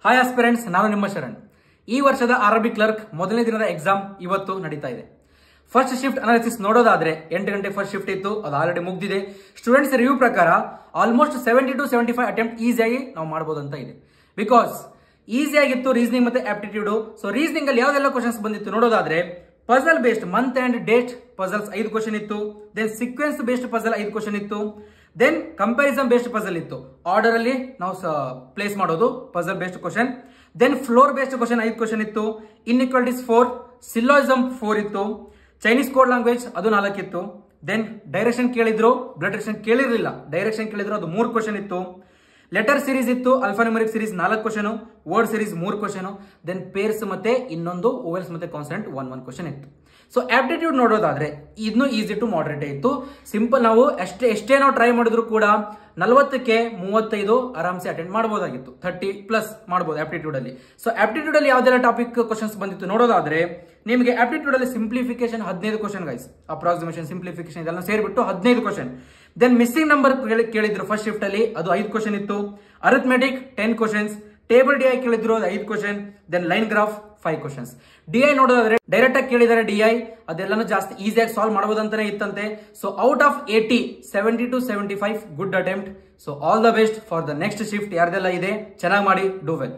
Hi aspirants, ನಾನು ನಿಮ್ಮ ಶರಣ್. ಈ ವರ್ಷದ ಆರ್ಆರ್ಬಿ ಕ್ಲರ್ಕ್ ಮೊದಲನೇ ದಿನದ ಎಕ್ಸಾಮ್ ಇವತ್ತು ನಡೀತಾ ಇದೆ. ಫಸ್ಟ್ ಶಿಫ್ಟ್ ಅನಾಲಿಸಿಸ್ ನೋಡೋದಾದ್ರೆ 8 ಗಂಟೆ ಫಸ್ಟ್ ಶಿಫ್ಟ್ ಇತ್ತು, ಅದು ಆಲ್ರೆಡಿ ಮುಗ್ದಿದೆ. ಸ್ಟೂಡೆಂಟ್ಸ್ ರಿವ್ಯೂ ಪ್ರಕಾರ ಆಲ್ಮೋಸ್ಟ್ 70 to 75 ಅಟೆಂಪ್ಟ್ ಈಸಿಯಾಗಿ ನಾವು ಮಾಡಬಹುದು ಅಂತ ಇದೆ. ಬಿಕಾಸ್ ಈಸಿ ಆಗಿತ್ತು ರೀಸನಿಂಗ್ ಮತ್ತೆ ಆಪ್ಟಿಟ್ಯೂಡ್. ಸೊ ರೀಸನಿಂಗ್ ಅಲ್ಲಿ ಯಾವ್ದೆಲ್ಲ ಕ್ವಶನ್ಸ್ ಬಂದಿತ್ತು ನೋಡೋದಾದ್ರೆ, puzzle based month and date puzzles 5 question ಇತ್ತು. Then sequence based puzzle 5 question ಇತ್ತು. ದೆನ್ ಕಂಪ್ಯಾರಿಸನ್ ಬೇಸ್ಡ್ ಪಜಲ್ ಇತ್ತು, ಆರ್ಡರ್ ಅಲ್ಲಿ ನಾವು ಪ್ಲೇಸ್ ಮಾಡೋದು puzzle based question. Then floor based question 5 question ಇತ್ತು. ಇನ್ಇಕ್ವಾಲಿಟೀಸ್ 4, ಸಿಲೋಯಿಸಮ್ 4 ಇತ್ತು. ಚೈನೀಸ್ ಕೋಡ್ ಲ್ಯಾಂಗ್ವೇಜ್ ಅದು 4 ಇತ್ತು. ದೆನ್ ಡೈರೆಕ್ಷನ್ ಕೇಳಿದ್ರು, ಬ್ಲಡ್ ಡೈರೆಕ್ಷನ್ ಕೇಳಿರಲಿಲ್ಲ, ಡೈರೆಕ್ಷನ್ ಕೇಳಿದ್ರು, ಅದು 3 ಕ್ವಶನ್ ಇತ್ತು. ಲೆಟರ್ ಸೀರೀಸ್ ಇತ್ತು, alphanumeric series 4 question, word series 3 question. Then pairs ಮತ್ತೆ ಇನ್ನೊಂದು ಓವೆಲ್ಸ್ ಮತ್ತೆ ಕಾನ್ಸನೆಂಟ್ 1 ಕ್ವಶನ್ ಇತ್ತು. ಸೊ ಆಪ್ಟಿಟ್ಯೂಡ್ ನೋಡೋದಾದ್ರೆ ಇನ್ನು ಈಸಿ ಟು ಮಾಡರೇಟ್ ಇತ್ತು. ಸಿಂಪಲ್, ನಾವು ಎಷ್ಟೇ ನಾವು ಟ್ರೈ ಮಾಡಿದ್ರು ಕೂಡ 40ಕ್ಕೆ 35 ಆರಾಮ್ಸೆ ಅಟೆಂಡ್ ಮಾಡಬಹುದಾಗಿತ್ತು. 30+ ಮಾಡಬಹುದು ಆಪ್ಟಿಟ್ಯೂಡ್ ಅಲ್ಲಿ. ಸೊ ಆಪ್ಟಿಟ್ಯೂಡ್ ಅಲ್ಲಿ ಯಾವ್ದೆಲ್ಲ ಟಾಪಿಕ್ ಕ್ವಶನ್ಸ್ ಬಂದಿತ್ತು ನೋಡೋದಾದ್ರೆ, ನಿಮಗೆ ಆಪ್ಟಿಟ್ಯೂಡ್ ಅಲ್ಲಿ simplification 15 question guys, approximation, simplification ಇದೆಲ್ಲ ಸೇರಿಬಿಟ್ಟು 15 ಕ್ವಶನ್. ದೆನ್ ಮಿಸ್ಸಿಂಗ್ ನಂಬರ್ ಕೇಳಿದ್ರು ಫಸ್ಟ್ ಶಿಫ್ಟ್ ಅಲ್ಲಿ, ಅದು 5 ಕ್ವಶನ್ ಇತ್ತು. Arithmetic 10 questions. ಟೇಬಲ್ ಡಿಐ ಕೇಳಿದ್ರು, ಅದು 5 question. Then line graph 5 questions. D ನೋಡೋದಾದ್ರೆ ಡೈರೆಕ್ಟ್ ಆಗಿ ಕೇಳಿದ್ದಾರೆ ಡಿಐ, ಅದೆಲ್ಲಾನು ಜಾಸ್ತಿ ಈಸಿಯಾಗಿ ಸಾಲ್ವ್ ಮಾಡಬಹುದಂತಾನೆ ಇತ್ತಂತೆ. So out of 80, 70 to 75 good attempt. So all the best for the next shift. ಯಾರ್ದೆಲ್ಲ ಇದೆ ಚೆನ್ನಾಗಿ ಮಾಡಿ, ಡೂ ವೆಲ್.